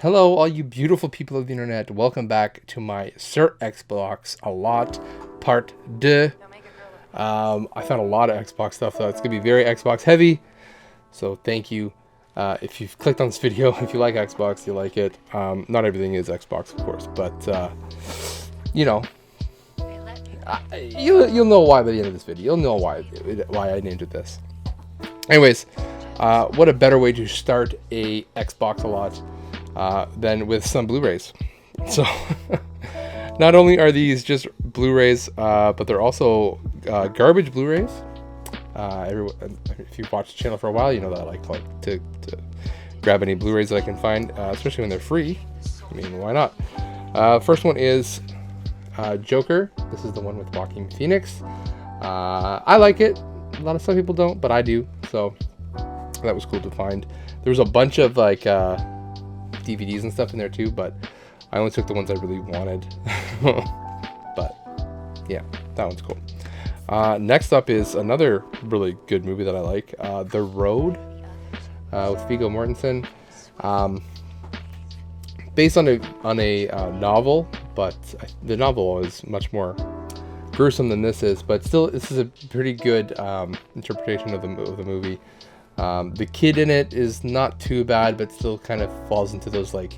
Hello, all you beautiful people of the internet. Welcome back to my Sir Xbox a lot part 2. I found a lot of Xbox stuff, though. It's going to be very Xbox heavy. So thank you. If you've clicked on this video, if you like Xbox, you like it. Not everything is Xbox, of course. But, you know, you'll know why by the end of this video. You'll know why I named it this. Anyways, what a better way to start a Xbox a lot than with some Blu-rays. So not only are these just Blu-rays, but they're also garbage Blu-rays. If you've watched the channel for a while, you know that I like to grab any Blu-rays that I can find, especially when they're free. I mean, why not? First one is Joker. This is the one with Joaquin Phoenix. I like it. A lot of some people don't, but I do. So that was cool to find. There was a bunch of like DVDs and stuff in there too, but I only took the ones I really wanted. But yeah, that one's cool. Next up is another really good movie that I like, The Road, with Viggo Mortensen. Based on a novel, but the novel is much more gruesome than this is. But still, this is a pretty good interpretation of the movie. The kid in it is not too bad, but still kind of falls into those, like,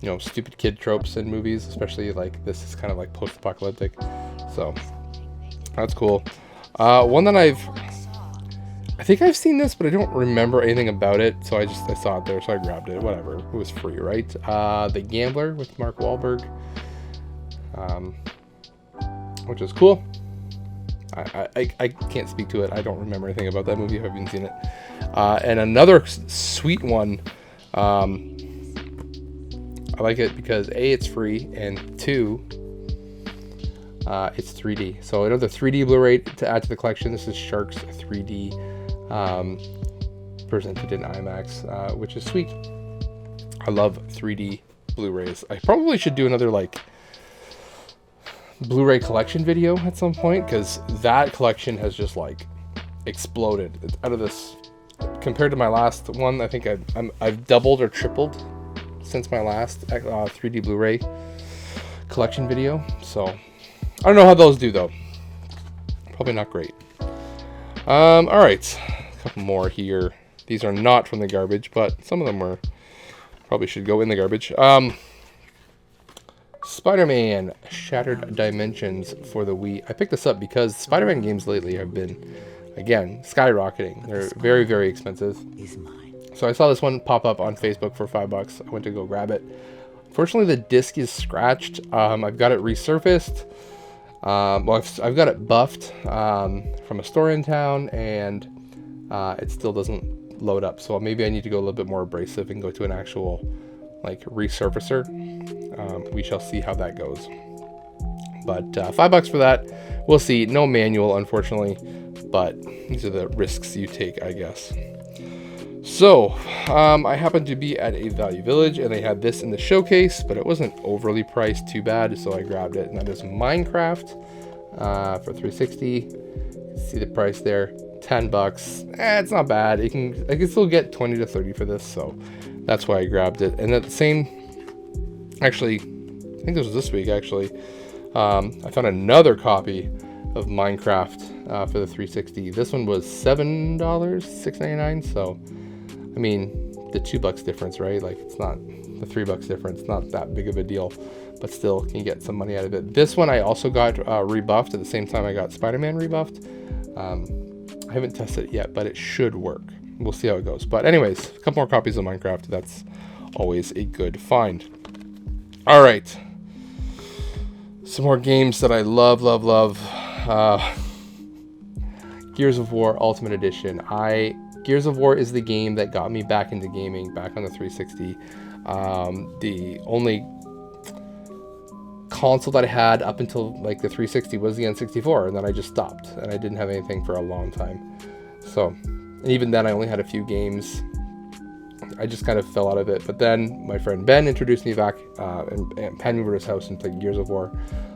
you know, stupid kid tropes in movies, especially like this is kind of like post-apocalyptic. So that's cool. One that I think I've seen this, but I don't remember anything about it. So I saw it there, so I grabbed it. Whatever, it was free, right? The Gambler with Mark Wahlberg, which is cool. I can't speak to it. I don't remember anything about that movie. I haven't seen it. And another sweet one. I like it because A, it's free, and 2, it's 3D. So another 3D Blu-ray to add to the collection. This is Shark's 3D, presented in IMAX, which is sweet. I love 3D Blu-rays. I probably should do another like Blu-ray collection video at some point, because that collection has just like exploded. It's out of this. Compared to my last one, I think I've doubled or tripled since my last 3D Blu-ray collection video. So I don't know how those do though. Probably not great. All right, a couple more here. These are not from the garbage, but some of them were. Probably should go in the garbage. Spider-Man Shattered Dimensions for the Wii. I picked this up because Spider-Man games lately have been, again, skyrocketing. They're very, very expensive. So I saw this one pop up on Facebook for $5. I went to go grab it. Unfortunately, the disc is scratched. I've got it resurfaced. Well, I've got it buffed from a store in town, and it still doesn't load up. So maybe I need to go a little bit more abrasive and go to an actual like resurfacer. We shall see how that goes. But $5 for that. We'll see. No manual, unfortunately, but these are the risks you take, I guess. So I happened to be at a Value Village, and they had this in the showcase, but it wasn't overly priced too bad, so I grabbed it. And that is Minecraft for $360. You can see the price there, $10. It's not bad. I can still get 20 to 30 for this, so that's why I grabbed it. And at the same, actually, I think this was this week, actually, I found another copy of Minecraft for the 360. This one was $7, $6.99. So, I mean, the $2 difference, right? Like, it's not the $3 difference, not that big of a deal, but still can get some money out of it. This one I also got rebuffed at the same time I got Spider-Man rebuffed. I haven't tested it yet, but it should work. We'll see how it goes. But anyways, a couple more copies of Minecraft. That's always a good find. All right. Some more games that I love. Gears of War Ultimate Edition. Gears of War is the game that got me back into gaming, back on the 360. The only console that I had up until like the 360 was the N64, and then I just stopped, and I didn't have anything for a long time. So, and even then I only had a few games. I just kind of fell out of it. But then my friend Ben introduced me back and panned me over to his house and played Gears of War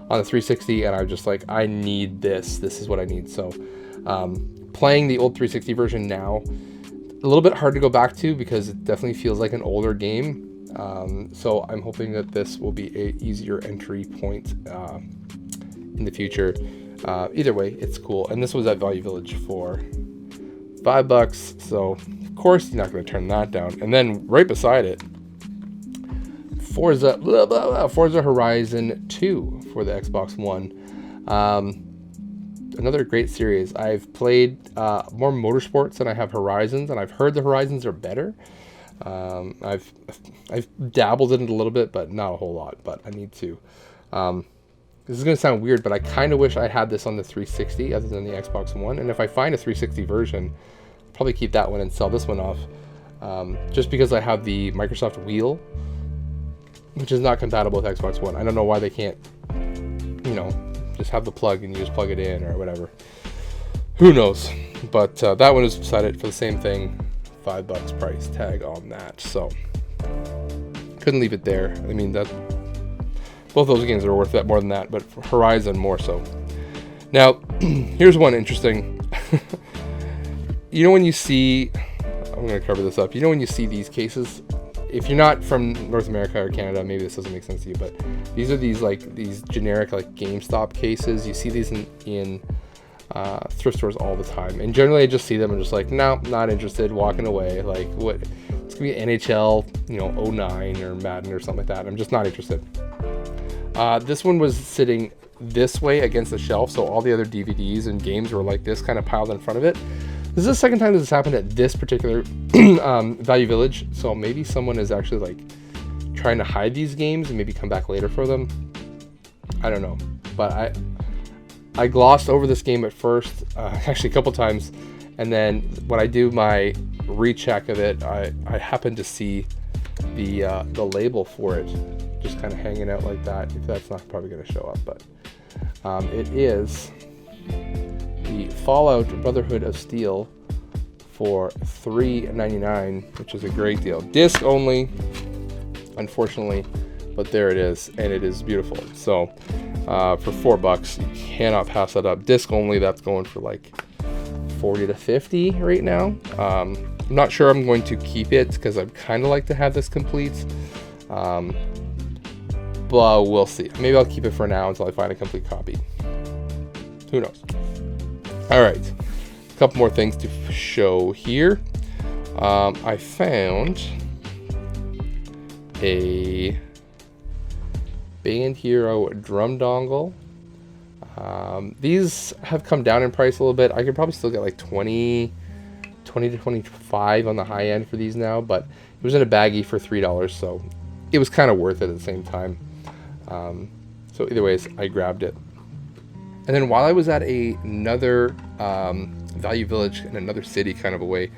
on the 360, and I was just like, I need this. This is what I need. So playing the old 360 version now, a little bit hard to go back to because it definitely feels like an older game. So I'm hoping that this will be a easier entry point in the future. Either way, it's cool. And this was at Value Village for $5, so of course you're not going to turn that down. And then right beside it, Forza Horizon 2 for the Xbox One. Another great series. I've played more motorsports than I have Horizons, and I've heard the Horizons are better. I've dabbled in it a little bit, but not a whole lot. But I need to. This is going to sound weird, but I kind of wish I had this on the 360 other than the Xbox One. And if I find a 360 version, I'll probably keep that one and sell this one off. Just because I have the Microsoft Wheel, which is not compatible with Xbox One. I don't know why they can't, just have the plug and you just plug it in or whatever. Who knows? But that one is beside it for the same thing. $5 price tag on that. So couldn't leave it there. I mean, both those games are worth that more than that, but for Horizon more so. Now, here's one interesting. When you see, I'm going to cover this up. When you see these cases, if you're not from North America or Canada, maybe this doesn't make sense to you, but these are these generic GameStop cases. You see these in thrift stores all the time, and generally I just see them and just no, not interested, walking away. Like, what? It's gonna be NHL, 09 or Madden or something like that. I'm just not interested. This one was sitting this way against the shelf, so all the other DVDs and games were like this, kind of piled in front of it. This is the second time this has happened at this particular Value Village, so maybe someone is actually trying to hide these games and maybe come back later for them. I don't know, but I glossed over this game at first, actually a couple times, and then when I do my recheck of it, I happen to see the label for it just kind of hanging out like that. If that's not probably going to show up, but it is the Fallout Brotherhood of Steel for $3.99, which is a great deal. Disc only, unfortunately, but there it is, and it is beautiful. So for $4, you cannot pass that up. Disc only, that's going for $40 to $50 right now. I'm not sure I'm going to keep it because I'd kind of like to have this complete. But we'll see. Maybe I'll keep it for now until I find a complete copy. Who knows? All right, a couple more things to show here. I found a Band Hero drum dongle. These have come down in price a little bit. I could probably still get 20 to 25 on the high end for these now, but it was in a baggie for $3, so it was kind of worth it at the same time. So either ways, I grabbed it. And then while I was at another Value Village in another city kind of a way,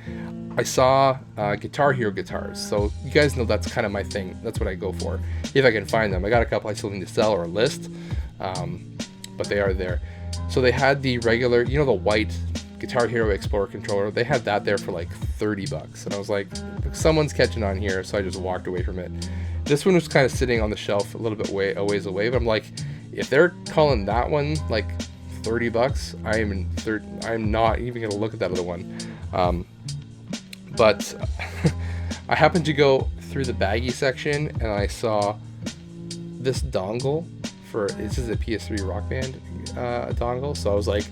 I saw Guitar Hero guitars. So you guys know that's kind of my thing. That's what I go for, if I can find them. I got a couple I still need to sell or list, but they are there. So they had the regular, the white Guitar Hero Explorer controller. They had that there for $30. And I was like, someone's catching on here, so I just walked away from it. This one was kind of sitting on the shelf a little bit a ways away, but I'm like, if they're calling that one $30, I'm not even gonna look at that other one. But I happened to go through the baggie section and I saw this dongle this is a PS3 Rock Band dongle. So I was like,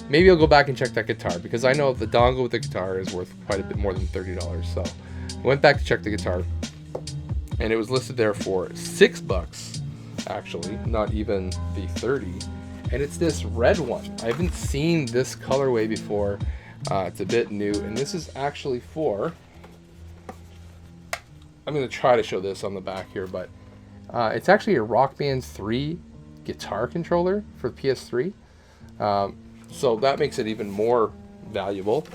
maybe I'll go back and check that guitar, because I know the dongle with the guitar is worth quite a bit more than $30. So I went back to check the guitar, and it was listed there for $6, actually, not even the 30. And it's this red one. I haven't seen this colorway before. It's a bit new, and this is actually for, I'm going to try to show this on the back here, but it's actually a Rock Band 3 guitar controller for the PS3. So that makes it even more valuable.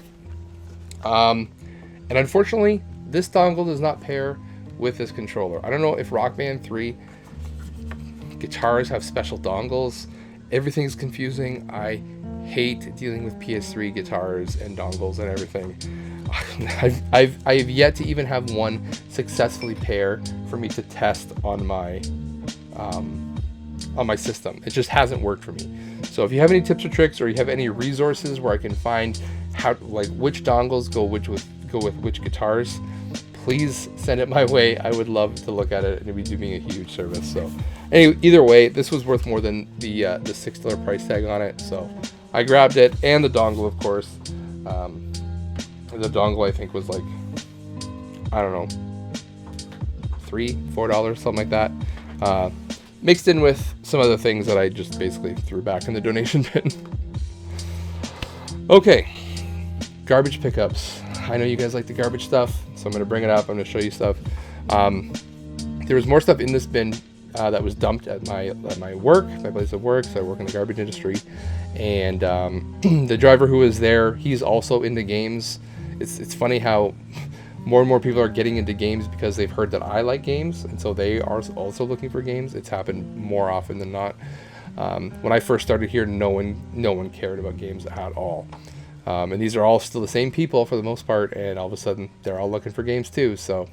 And unfortunately, this dongle does not pair with this controller. I don't know if Rock Band 3 guitars have special dongles. Everything's confusing. I hate dealing with PS3 guitars and dongles and everything. I've yet to even have one successfully pair for me to test on my system. It just hasn't worked for me. So if you have any tips or tricks, or you have any resources where I can find which dongles go with which guitars, please send it my way. I would love to look at it, and it'd be doing a huge service. So anyway, either way, this was worth more than the $6 price tag on it. So I grabbed it, and the dongle, of course. The dongle, I think, was like, I don't know, $3-4, something like that. Mixed in with some other things that I just basically threw back in the donation bin. Okay, garbage pickups. I know you guys like the garbage stuff, so I'm going to bring it up. I'm going to show you stuff. There was more stuff in this bin that was dumped at my work, my place of work. So I work in the garbage industry, and the driver who was there, he's also into games. It's funny how more and more people are getting into games because they've heard that I like games, and so they are also looking for games. It's happened more often than not. When I first started here, no one cared about games at all. And these are all still the same people for the most part, and all of a sudden they're all looking for games too, so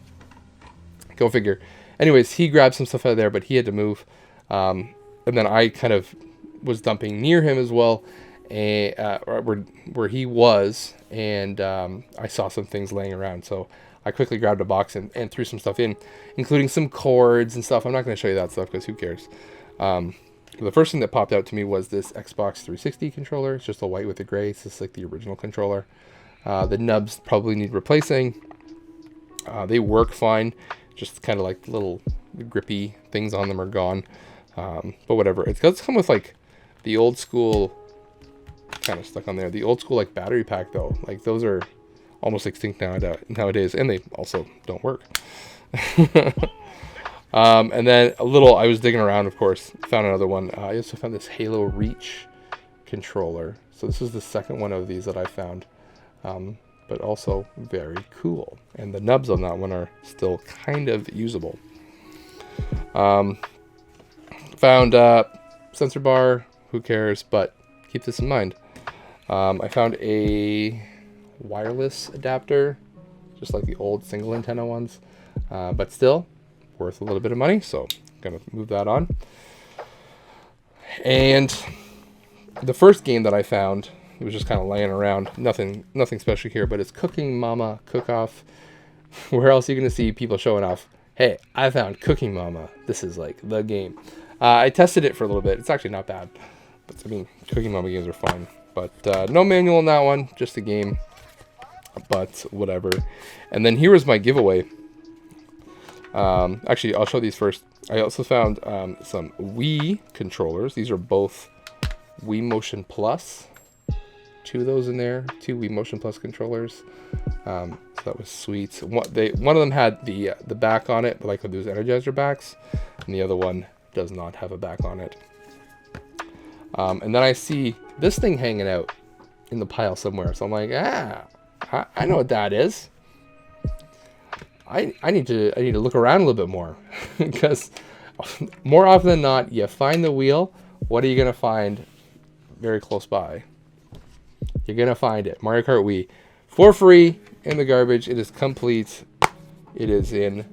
go figure. Anyways, he grabbed some stuff out of there, but he had to move. And then I kind of was dumping near him as well, where he was, and I saw some things laying around, so I quickly grabbed a box and threw some stuff in, including some cords and stuff. I'm not going to show you that stuff because who cares. The first thing that popped out to me was this Xbox 360 controller. It's just a white with a gray. It's just like the original controller. The nubs probably need replacing. They work fine. Just kind of like little grippy things on them are gone. But whatever. It does come with like the old school, kind of stuck on there, the old school like battery pack though. Like those are almost extinct nowadays, and they also don't work. And then I was digging around, of course, found another one. I also found this Halo Reach controller. So this is the second one of these that I found, but also very cool. And the nubs on that one are still kind of usable. Found sensor bar, who cares, but keep this in mind. I found a wireless adapter, just like the old single antenna ones, but still worth a little bit of money, so I'm gonna move that on. And the first game that I found, it was just kind of laying around, nothing special here, but it's Cooking Mama Cook-Off. Where else are you gonna see people showing off, hey, I found Cooking Mama, this is like the game. I tested it for a little bit. It's actually not bad, but I mean, Cooking Mama games are fine, but no manual in that one, just a game, but whatever. And then here was my giveaway. Actually, I'll show these first. I also found some Wii controllers. These are both Wii Motion Plus. 2 of those in there. 2 Wii Motion Plus controllers. So that was sweet. One of them had the back on it, like those Energizer backs, and the other one does not have a back on it. And then I see this thing hanging out in the pile somewhere. So I'm like, I know what that is. I need to look around a little bit more, because more often than not, you find the wheel. What are you gonna find very close by? You're gonna find it. Mario Kart Wii, for free in the garbage. It is complete. It is in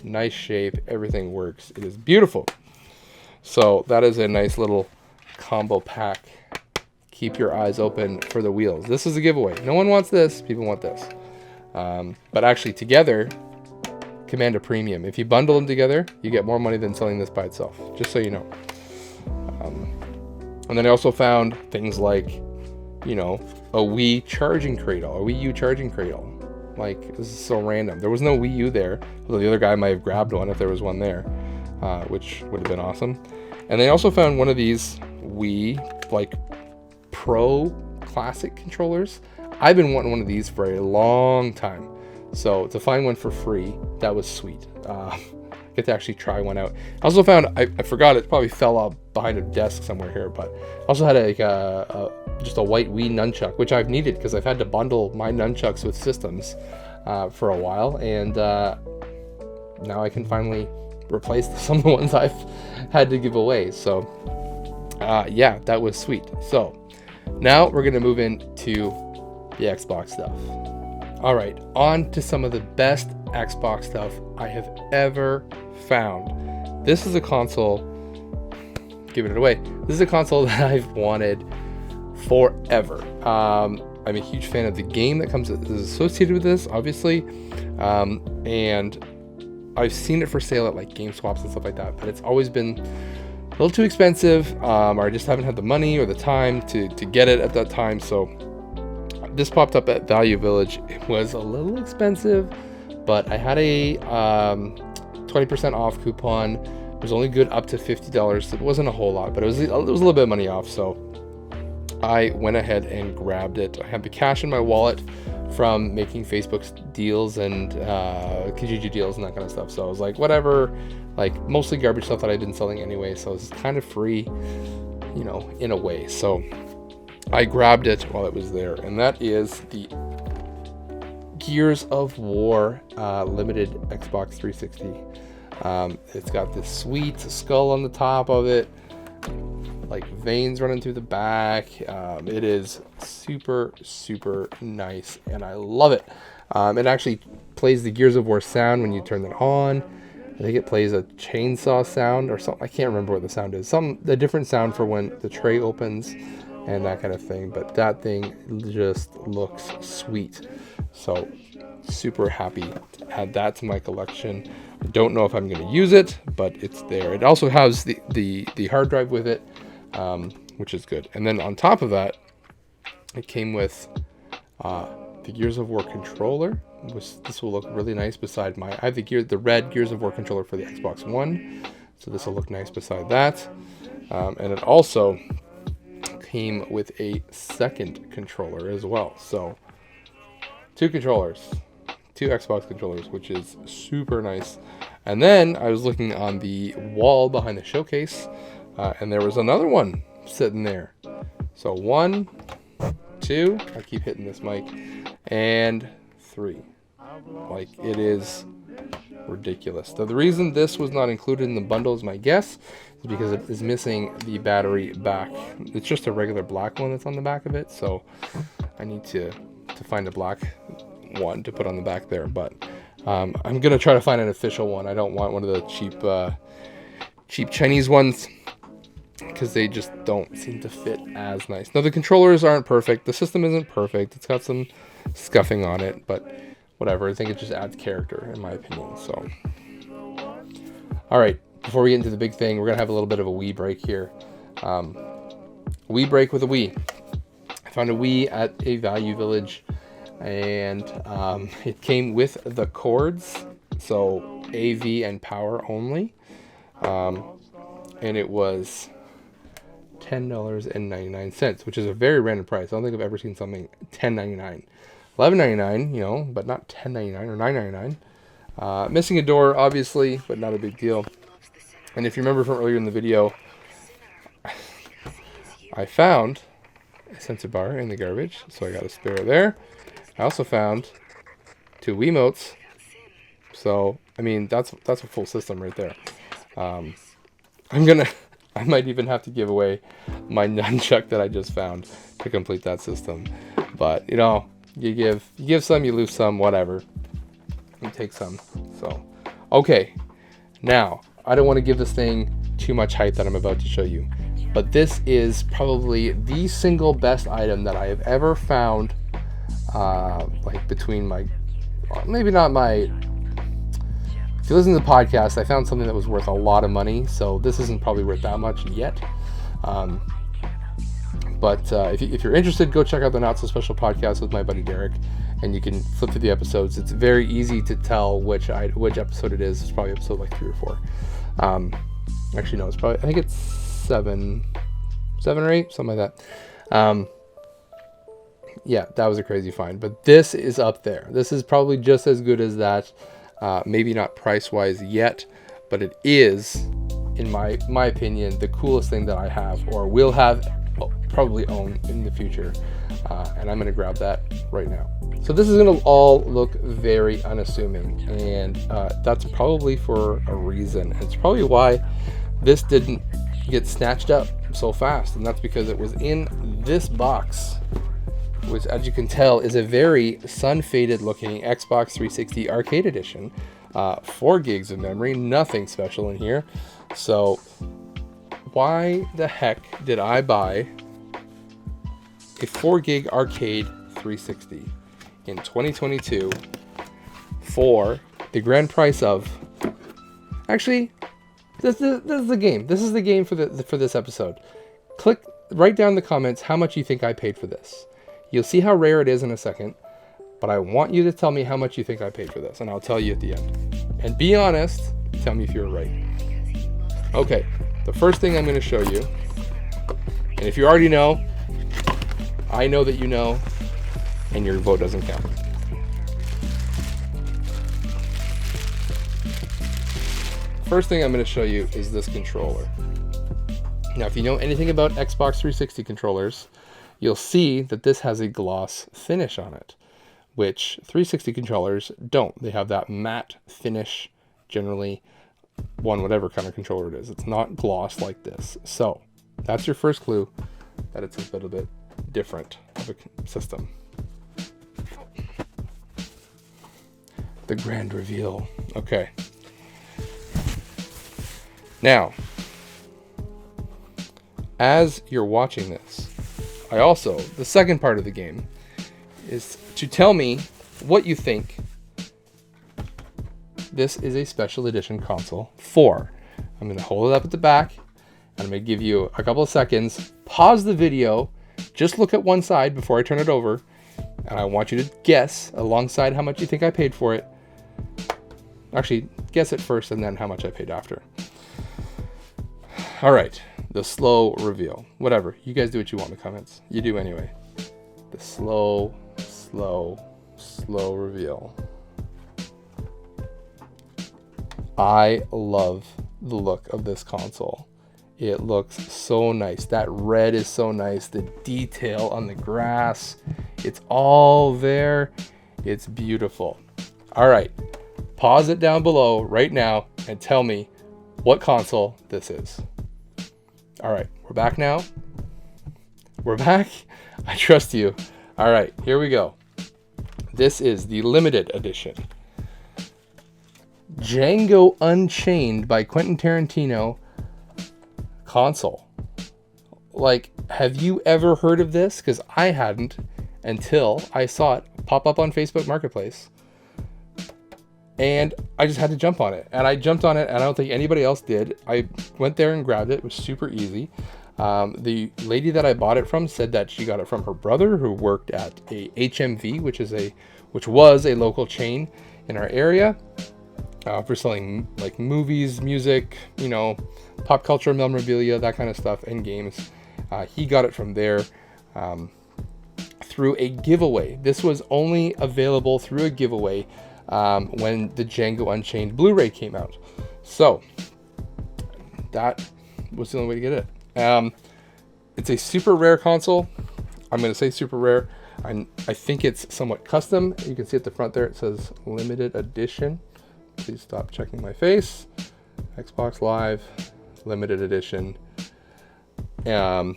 nice shape. Everything works. It is beautiful. So that is a nice little combo pack. Keep your eyes open for the wheels. This is a giveaway. No one wants this. People want this. But actually, together, command a premium. If you bundle them together, you get more money than selling this by itself, just so you know. And then I also found things like, you know, a Wii charging cradle, a Wii U charging cradle. Like, this is so random. There was no Wii U there, although the other guy might have grabbed one if there was one there, which would have been awesome. And they also found one of these Wii, like, Pro Classic controllers. I've been wanting one of these for a long time. So to find one for free, that was sweet. Get to actually try one out. I also found, I forgot, it probably fell out behind a desk somewhere here, but I also had just a white Wii nunchuck, which I've needed because I've had to bundle my nunchucks with systems for a while, and now I can finally replace some of the ones I've had to give away. So yeah, that was sweet. So now we're gonna move into the Xbox stuff. All right, on to some of the best Xbox stuff I have ever found. This is a console, giving it away. This is a console that I've wanted forever. I'm a huge fan of the game that is associated with this, obviously, and I've seen it for sale at like Game Swaps and stuff like that, but it's always been a little too expensive, or I just haven't had the money or the time to get it at that time. So this popped up at Value Village. It was a little expensive, but I had a 20% off coupon. It was only good up to $50. It wasn't a whole lot, but it was a little bit of money off. So I went ahead and grabbed it. I had the cash in my wallet from making Facebook deals and Kijiji deals and that kind of stuff. So I was like, whatever, like mostly garbage stuff that I've been selling anyway. So it's kind of free, you know, in a way. So I grabbed it while it was there. And that is the Gears of War limited Xbox 360. It's got this sweet skull on the top of it, like veins running through the back. It is super nice, and I love it. It actually plays the Gears of War sound when you turn it on. I think it plays a chainsaw sound or something. I can't remember what the sound is. A different sound for when the tray opens and that kind of thing. But that thing just looks sweet. So super happy to add that to my collection. I don't know if I'm going to use it, but it's there. It also has the hard drive with it, which is good. And then on top of that, it came with the Gears of War controller. This will look really nice beside I have the red Gears of War controller for the Xbox One, so this will look nice beside that. And it also came with a second controller as well. So 2 controllers, 2 Xbox controllers, which is super nice. And then I was looking on the wall behind the showcase, and there was another one sitting there. So 1, 2, I keep hitting this mic, and 3. Like, it is ridiculous. So the reason this was not included in the bundle is my guess is because it is missing the battery back. It's just a regular black one that's on the back of it, so I need to find a black one to put on the back there. But I'm gonna try to find an official one. I don't want one of the cheap Chinese ones, because they just don't seem to fit as nice. Now, the controllers aren't perfect. The system isn't perfect. It's got some scuffing on it, but whatever. I think it just adds character, in my opinion. So, all right. Before we get into the big thing, we're going to have a little bit of a Wii break here. Wii break with a Wii. I found a Wii at a Value Village, and it came with the cords, so AV and power only. And it was $10.99, which is a very random price. I don't think I've ever seen something $10.99. $11.99, you know, but not $10.99 or $9.99. Missing a door, obviously, but not a big deal. And if you remember from earlier in the video, I found a sensor bar in the garbage, so I got a spare there. I also found 2 Wiimotes, so I mean that's a full system right there. I might even have to give away my nunchuck that I just found to complete that system. But you know, you give some, you lose some, whatever. You take some. So, okay. Now, I don't want to give this thing too much hype that I'm about to show you, but this is probably the single best item that I have ever found. Like between my, maybe not my. If you listen to the podcast, I found something that was worth a lot of money, so this isn't probably worth that much yet. But if you're interested, go check out the Not So Special podcast with my buddy Derek, and you can flip through the episodes. It's very easy to tell which episode it is. It's probably episode like 3 or 4. Actually, no, I think it's 7 or 8, something like that. Yeah, that was a crazy find, but this is up there. This is probably just as good as that. Maybe not price-wise yet, but it is, in my opinion, the coolest thing that I have or will have, probably own in the future. And I'm going to grab that right now. So this is going to all look very unassuming, and that's probably for a reason. It's probably why this didn't get snatched up so fast, and that's because it was in this box, which, as you can tell, is a very sun-faded looking Xbox 360 Arcade Edition. 4 gigs of memory, nothing special in here. So why the heck did I buy a 4 gig arcade 360 in 2022 for the grand price of... Actually, this is the game. This is the game for this episode. Write down in the comments how much you think I paid for this. You'll see how rare it is in a second, but I want you to tell me how much you think I paid for this, and I'll tell you at the end. And be honest, tell me if you're right. Okay, the first thing I'm going to show you, and if you already know, I know that you know, and your vote doesn't count. First thing I'm going to show you is this controller. Now, if you know anything about Xbox 360 controllers, you'll see that this has a gloss finish on it, which 360 controllers don't. They have that matte finish, generally, on whatever kind of controller it is. It's not gloss like this. So, that's your first clue that it's a little bit different of a system. The grand reveal. Okay. Now, as you're watching this, the second part of the game is to tell me what you think this is a special edition console for. I'm going to hold it up at the back, and I'm going to give you a couple of seconds. Pause the video, just look at one side before I turn it over, and I want you to guess alongside how much you think I paid for it. Actually, guess it first and then how much I paid after. All right, the slow reveal. Whatever, you guys do what you want in the comments. You do anyway. The slow reveal. I love the look of this console. It looks so nice. That red is so nice. The detail on the grass, it's all there. It's beautiful. All right, pause it down below right now and tell me what console this is. All right, we're back now. We're back. I trust you. All right, here we go. This is the limited edition Django Unchained by Quentin Tarantino console. Like, have you ever heard of this? Because I hadn't until I saw it pop up on Facebook Marketplace. And I just had to jump on it. And I jumped on it, and I don't think anybody else did. I went there and grabbed it. It was super easy. The lady that I bought it from said that she got it from her brother, who worked at a HMV, which was a local chain in our area, for selling like movies, music, pop culture memorabilia, that kind of stuff, and games. He got it from there through a giveaway. This was only available through a giveaway when the Django Unchained Blu-ray came out. So that was the only way to get it. It's a super rare console. I'm going to say super rare. I think it's somewhat custom. You can see at the front there, it says limited edition. Please stop checking my face. Xbox Live, limited edition. From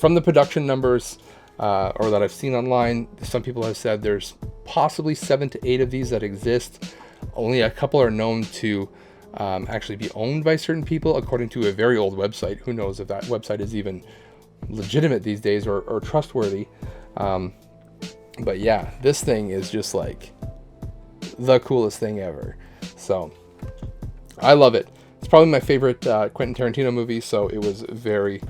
the production numbers, or that I've seen online, some people have said there's possibly 7 to 8 of these that exist. Only a couple are known to actually be owned by certain people, according to a very old website. Who knows if that website is even legitimate these days or trustworthy. But yeah, this thing is just like the coolest thing ever. So I love it. It's probably my favorite Quentin Tarantino movie, so it was very,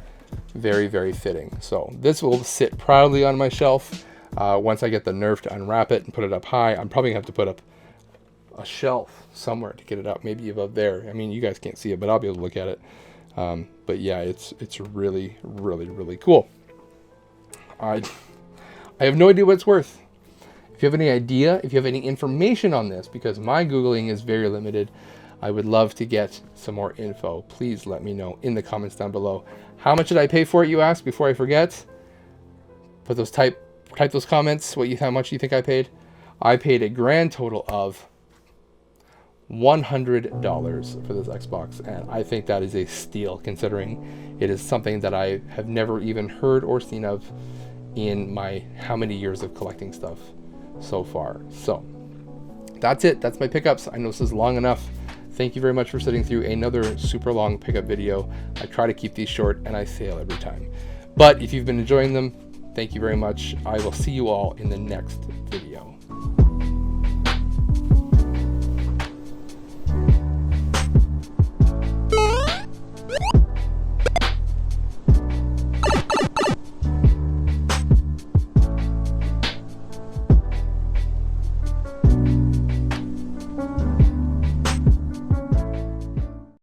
very, very fitting. So this will sit proudly on my shelf. Once I get the nerve to unwrap it and put it up high, I'm probably gonna have to put up a shelf somewhere to get it up, maybe above there. I mean, you guys can't see it, but I'll be able to look at it. But yeah, it's really, really, really cool. I have no idea what it's worth. If you have any idea, if you have any information on this, because my Googling is very limited, I would love to get some more info. Please let me know in the comments down below. How much did I pay for it, you ask, before I forget? Put those type those comments, how much you think I paid. I paid a grand total of $100 for this Xbox, and I think that is a steal, considering it is something that I have never even heard or seen of in my how many years of collecting stuff so far. So that's it. That's my pickups. I know this is long enough. Thank you very much for sitting through another super long pickup video. I try to keep these short, and I fail every time. But if you've been enjoying them, Thank you very much. I will see you all in the next video.